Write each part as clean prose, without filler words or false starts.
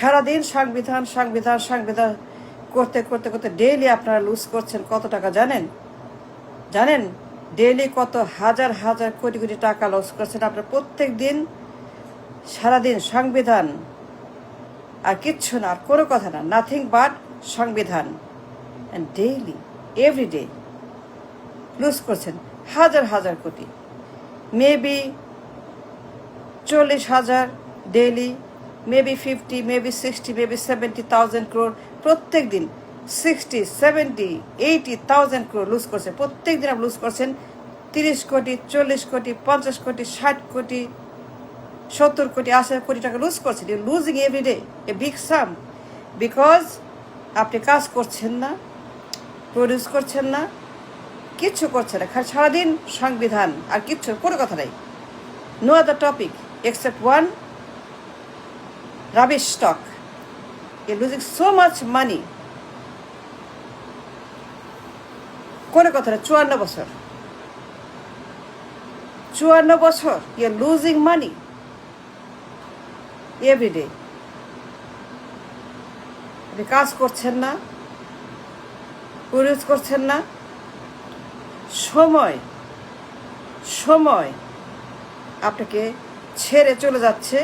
সারাদিন সংবিধান সংবিধান সংবিধান করতে করতে করতে ডেইলি আপনারা লুজ করছেন কত টাকা জানেন? জানেন ডেইলি কত হাজার হাজার কোটি কোটি টাকা লস করছেন আপনার প্রত্যেক দিন? সারাদিন সংবিধান আর কিচ্ছু না, আর কোনো কথা না, নাথিং বাট সংবিধান। অ্যান্ড ডেইলি এভরিডে লুজ করছেন হাজার হাজার কোটি, maybe 40,000 daily, maybe 50, maybe 60, maybe 70,000 crore প্রত্যেক দিন। 60, 70, 80,000 crore লুজ করছেন প্রত্যেক দিন। আপনি লুজ করছেন 30 কোটি, 40 কোটি, 50 কোটি, 60 কোটি, 70 কোটি, 80 কোটি টাকা লুজ করছেন। You losing everyday a big sum, because আপনি কাজ করছেন না, প্রডিউস করছেন না, কিচ্ছু করছে না, সারাদিন সংবিধান আর কিচ্ছু, কোনো কথা নাই। No other topic except one rubbish stock. You're losing so much money. কোনো কথা না। 54 বছর, 54 বছর you're losing money every day. আপনি কাজ করছেন না, প্রডিউস করছেন না, সময় সময় আপনাকে ছেড়ে চলে যাচ্ছে।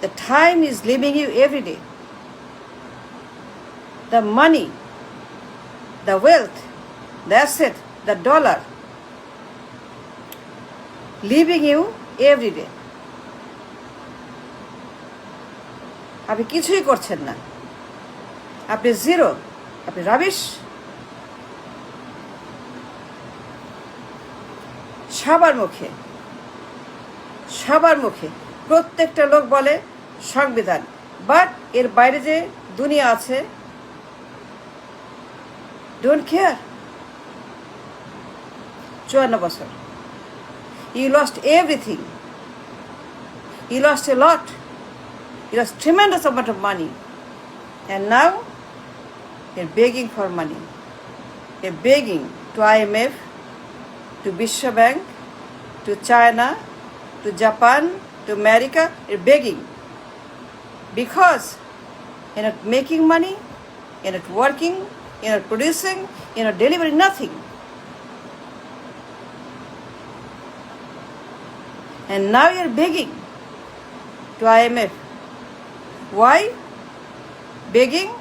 The time is leaving you every day. The money, the wealth, the asset, the dollar, leaving you every day. আপনি কিছুই করছেন না, আপনি জিরো, আপনি রাবিশ। সবার মুখে প্রত্যেকটা লোক বলে সংবিধান, বাট এর বাইরে যে দুনিয়া আছে ডোন্ট কেয়ার। 54 বছর you lost everything, you lost a lot, you lost tremendous amount of money, and now you're begging for money. You're begging to IMF, to বিশ্ব Bank, to China, to Japan, to America. You're begging because you're not making money, you're not working, you're not producing, you're not delivering nothing. And now you're begging to IMF. Why? Begging?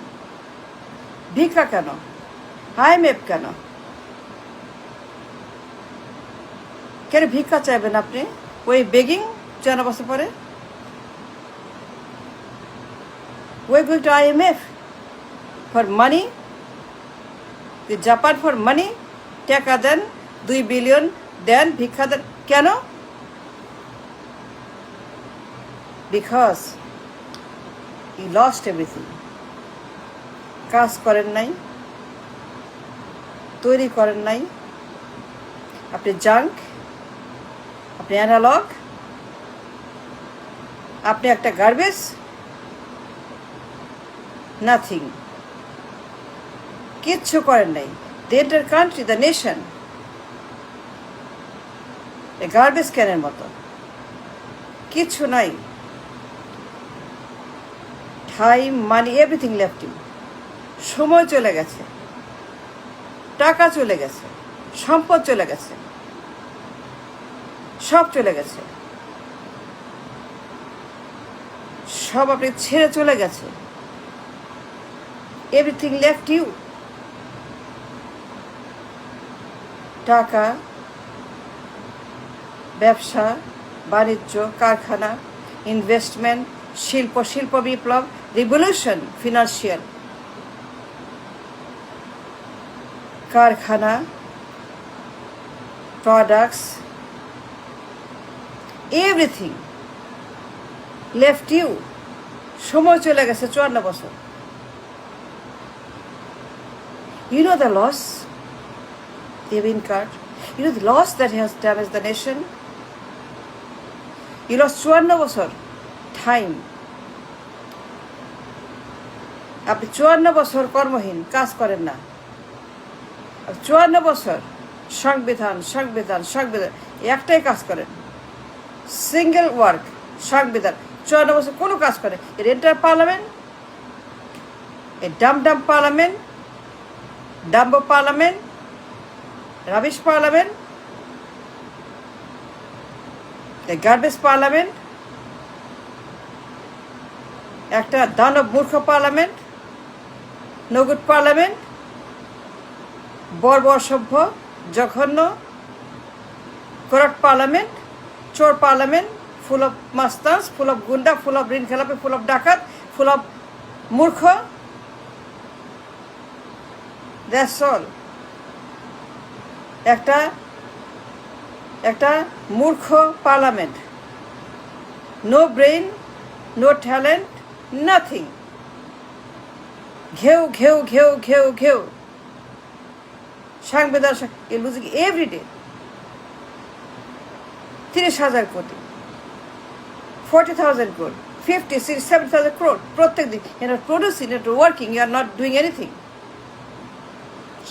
ভিক্ষা কেন? IMF কেন? কেন ভিক্ষা চাইবেন আপনি? ওই begging 54 বছর পরে? ওই going to IMF for money, Japan for money, টাকা দেন, 2 বিলিয়ন দেন, ভিক্ষা দেন কেন? Because you lost everything. কাজ করেন নাই, তৈরি করেন নাই, আপনি জাঙ্ক, আপনি অ্যানালগ, আপনি একটা গার্বেজ, নাথিং, কিচ্ছু করেন নাই। The entire country, the nation a garbage ক্যানের মতো, কিচ্ছু নাই। Time, money, everything left you. সময় চলে গেছে, টাকা চলে গেছে, সম্পদ চলে গেছে, সব চলে গেছে, সব আপনি ছেড়ে চলে গেছে। Everything left you. টাকা, ব্যবসা বাণিজ্য, কারখানা, ইনভেস্টমেন্ট, শিল্প বিপ্লব, রিভলিউশন, ফিনান্সিয়াল, কারখানা, প্রোডাক্টস, এভরিথিং লেফট ইউ। সময় চলে গেছে 54 বছর। You know the loss they've incurred. You know the loss that has damaged the nation. You lost 54 বছর টাইম। আপনি 54 বছর কর্মহীন, কাজ করেন না। 54 বছর সংবিধান সংবিধান সংবিধান, একটাই কাজ করেন, সিঙ্গেল ওয়ার্ক, সংবিধান। 54 বছর কোনো কাজ করে। এর enter parliament, a dumb parliament, dumbo parliament, rubbish parliament, a garbage parliament, একটা দানব মূর্খ পার্লামেন্ট, নগুড পার্লামেন্ট, বর্বর সভ্য, জঘন্য, করাপ্ট পার্লামেন্ট, চোর parliament, full of masters, full of goonda, full of ঋণ খেলাপি, full of dacoit, full of মূর্খ। That's all. একটা মূর্খ parliament, no brain, no talent, nothing. ঘেউ ঘেউ ঘেউ ঘেউ ঘেউ। সাংবিধান লুজিং এভরিডে 30,000 কোটি, 40,000 crore, 50, 60, 70,000 crore প্রত্যেক দিন। You are producing, you are working, you are not doing anything.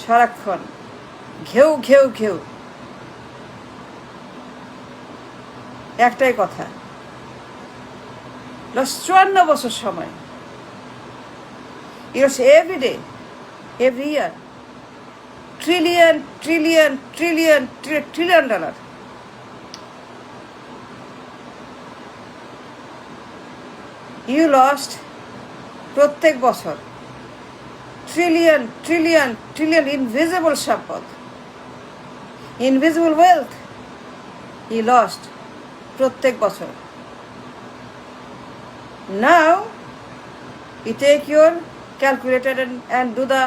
সারাক্ষণ ঘেউ ঘেউ ঘেউ। একটাই কথা, 54 বছর সময়। Use everyday, every year, trillion trillion trillion trillion dollar. You lost প্রত্যেক বছর ট্রিলিয়ন ট্রিলিয়ন ট্রিলিয়ন ইনভিজিবল সম্পদ, ইনভিজিবল ওয়েলথ ইউ লস্ট প্রত্যেক বছর। নাও you take your calculator and do the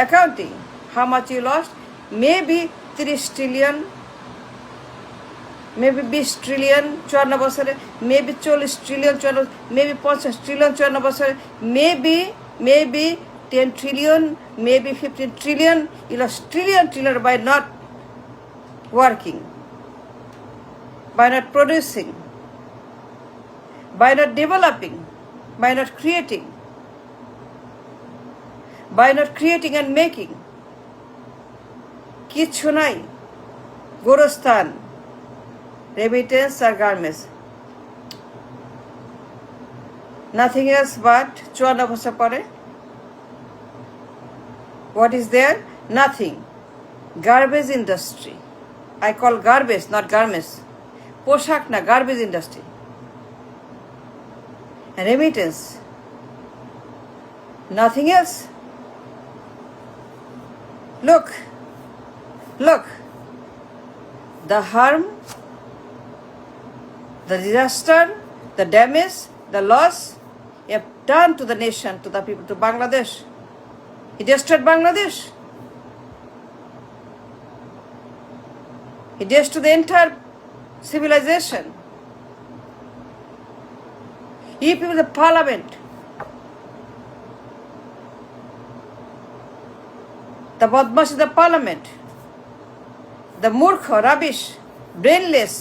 accounting. How much you lost? Maybe 30 trillion, maybe 20 trillion 54 বছরে, maybe 40 trillion 54, maybe 50 trillion 54 বছরে, maybe 10 trillion, maybe 15 trillion. You lost trillion by not working, by not producing, by not developing, by not creating, by not creating and making. কিচ্ছু নাই, গোরস্থান, remittance আর garments, nothing else but 54 বছর পরে। What is there? Nothing. Garbage industry. I call garbage, not garments. পোশাক না, garbage industry. Remittance, nothing else. Look, the harm, the disaster, the damage, the loss you have done to the nation, to the people, to Bangladesh. He destroyed Bangladesh. He destroyed the entire civilization. You people, the parliament, the badmash in the parliament, the murkha, rubbish, brainless,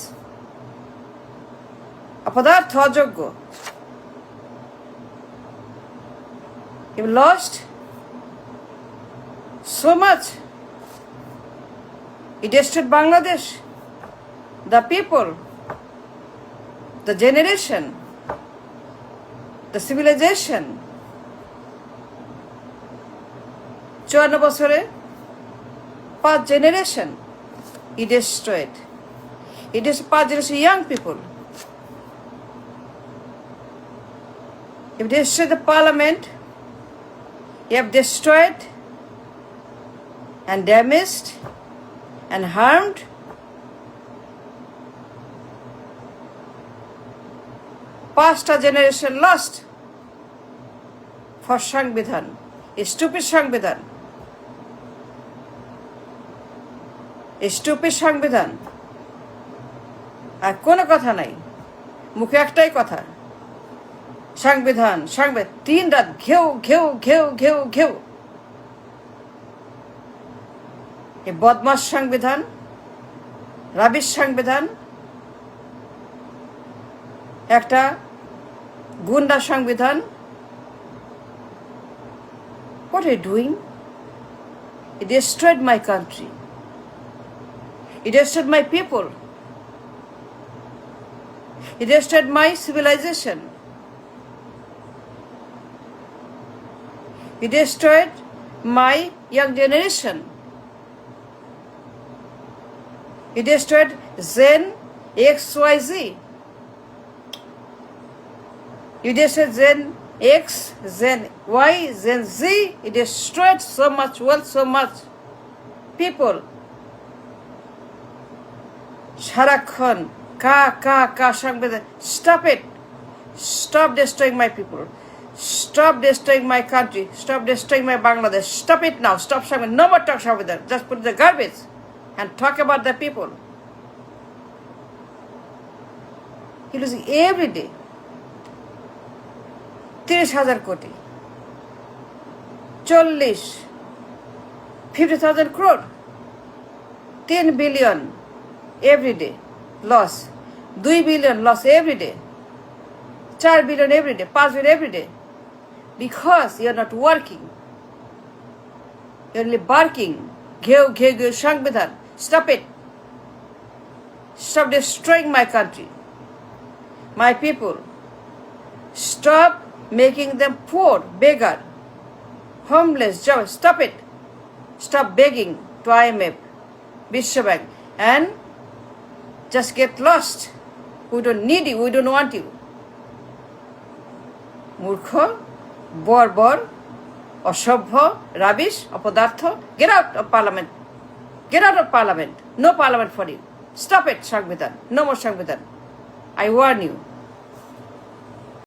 apadartha, ajoggo. You lost so much. He destroyed Bangladesh, the people, the generation, the civilization. 54 বছরে 5 generation he destroyed. He destroyed 5 generation young people. He destroyed the parliament. He have destroyed and damaged and harmed past generation lost for সংবিধান, a stupid সংবিধান, a stupid সংবিধান। আর কোনো কথা নাই, মুখে একটাই কথা, সংবিধান সংবিধান। 3 রাত ঘেউ ঘেউ ঘেউ ঘেউ ঘেউ। এ বদমাস সংবিধান, রাবিশ সংবিধান, একটা গুন্ডা সংবিধান। What are you doing? It destroyed my country. It destroyed my people. It destroyed my civilization. You destroyed my young generation. You destroyed Gen XYZ. You destroyed Gen X, Gen Y, Gen Z. You destroyed so much wealth, so much people. সারাক্ষণ কা কা কা সংবিধান. Stop it. Stop destroying my people. Stop destroying my country. Stop destroying my Bangladesh. Stop it now. Stop সংবিধান. No more talk সংবিধান. Just put the garbage and talk about the people. He losing every day. 30,000 কোটি, 50,000 crore, 10 billion every day loss, 2 billion loss every day, 4 billion every day, 5 billion every day, because you are not working. You are only barking. ঘেউ ঘেউ ঘেউ সংবিধান. Stop it. Stop destroying my country, my people. Stop making them poor, beggar, homeless, job. Stop it. Stop begging to IMF, বিশ্ব Bank, and just get lost. We don't need you. We don't want you. মূর্খ, বর্বর, অসভ্য, rubbish, অপদার্থ. Get out of parliament. Get out of parliament. No parliament for you. Stop it, সংবিধান. No more সংবিধান. I warn you.